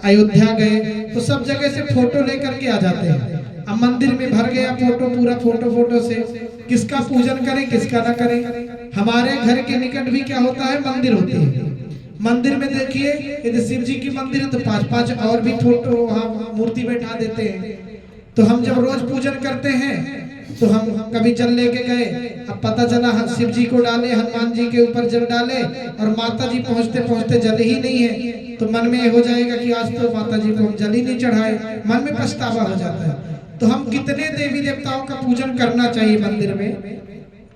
अयोध्या गए तो सब जगह से फोटो लेकर के आ जाते हैं। अब मंदिर में भर गया फोटो, पूरा फोटो से किसका पूजन करें किसका ना करें। हमारे घर के निकट भी क्या होता है, मंदिर होती है। मंदिर में देखिए यदि शिव जी की मंदिर है तो 5-5 और भी फोटो वहाँ मूर्ति बैठा देते हैं। तो हम जब रोज पूजन करते हैं तो हम कभी जल लेके गए, अब पता चला शिव जी को डाले, हनुमान जी के ऊपर जल डाले और माता जी पहुँचते पहुँचते जल ही नहीं है, तो मन में हो जाएगा कि आज तो माता जी को हम जल ही नहीं चढ़ाए, मन में पछतावा हो जाता है। तो हम कितने देवी देवताओं का पूजन करना चाहिए मंदिर में,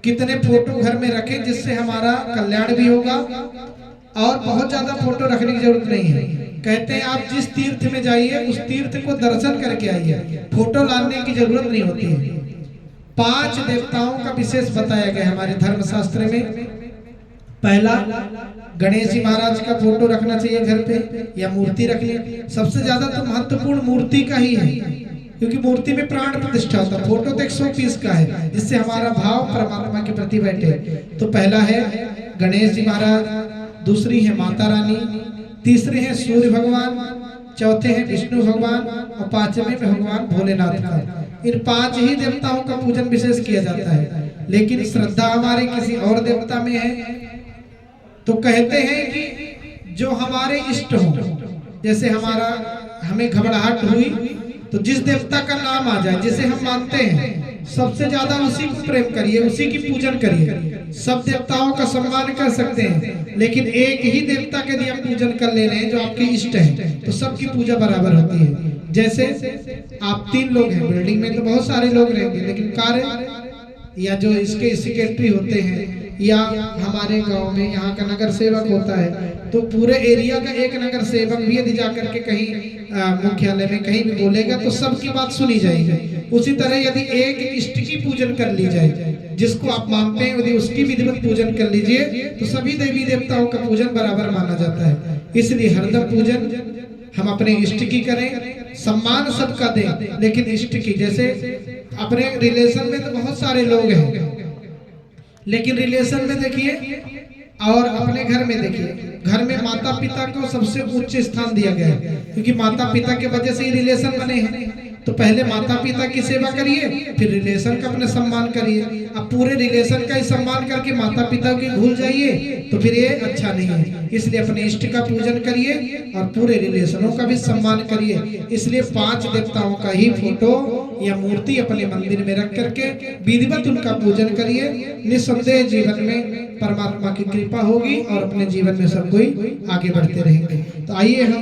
कितने फोटो घर में रखें जिससे हमारा कल्याण भी होगा। और बहुत ज्यादा फोटो रखने की जरूरत नहीं है। कहते हैं आप जिस तीर्थ में जाइए उस तीर्थ को दर्शन करके आइए, फोटो लाने की जरूरत नहीं होती है। 5 देवताओं का विशेष बताया गया हमारे धर्मशास्त्र में। पहला, गणेश जी महाराज का फोटो रखना चाहिए घर पे या मूर्ति रखनी। सबसे ज्यादा तो महत्वपूर्ण मूर्ति का ही है, क्योंकि मूर्ति में प्राण प्रतिष्ठा होता है। फोटो तो 100 पीस का है जिससे हमारा भाव परमात्मा के प्रति बैठे। तो पहला है गणेश जी महाराज, दूसरी है माता रानी, तीसरे हैं सूर्य भगवान, चौथे हैं विष्णु भगवान और 5वें में भगवान भोलेनाथ का। इन 5 ही देवताओं का पूजन विशेष किया जाता है। लेकिन श्रद्धा हमारे किसी और देवता में है तो कहते हैं कि जो हमारे इष्ट हो, जैसे हमें घबराहट हुई तो जिस देवता का नाम आ जाए जिसे हम मानते हैं सबसे ज्यादा उसी को प्रेम करिए, उसी की पूजन करिए। सब देवताओं का सम्मान कर सकते हैं लेकिन एक ही देवता के यदि आप पूजन कर ले रहे हैं जो आपके इष्ट है तो सबकी पूजा बराबर होती है। जैसे आप 3 लोग हैं बिल्डिंग में तो बहुत सारे लोग रहेंगे, लेकिन कार्य या जो इसके सेक्रेटरी होते हैं या हमारे गांव में यहाँ का नगर सेवक होता है तो पूरे एरिया का एक नगर सेवक भी यदि जाकर के कहीं मुख्यालय में कहीं भी बोलेगा तो सबकी बात सुनी जाएगी। उसी तरह यदि एक इष्ट की पूजन कर ली जाए, जिसको आप मानते हैं यदि उसकी विधिवत पूजन कर लीजिए तो सभी देवी देवताओं का पूजन बराबर माना जाता है। इसलिए हरदम पूजन हम अपने इष्ट की करें, सम्मान सबका दें लेकिन इष्ट की। जैसे अपने रिलेशन में तो बहुत सारे लोग हैं, लेकिन रिलेशन में देखिए और अपने घर में देखिए, घर में माता पिता को सबसे उच्च स्थान दिया गया है, क्योंकि माता पिता के वजह से ही रिलेशन बने हैं। तो पहले माता पिता की सेवा करिए फिर रिलेशन का अपने सम्मान करिए। अब पूरे रिलेशन का ही सम्मान करके माता पिता की भूल जाइए तो फिर ये अच्छा नहीं है। इसलिए अपने इष्ट का पूजन करिए और पूरे रिलेशनों का भी सम्मान करिए। इसलिए 5 देवताओं का ही फोटो या मूर्ति अपने मंदिर में रख करके विधिवत उनका पूजन करिए। निस्संदेह जीवन में परमात्मा की कृपा होगी और अपने जीवन में सब कोई आगे बढ़ते रहेंगे। तो आइए हम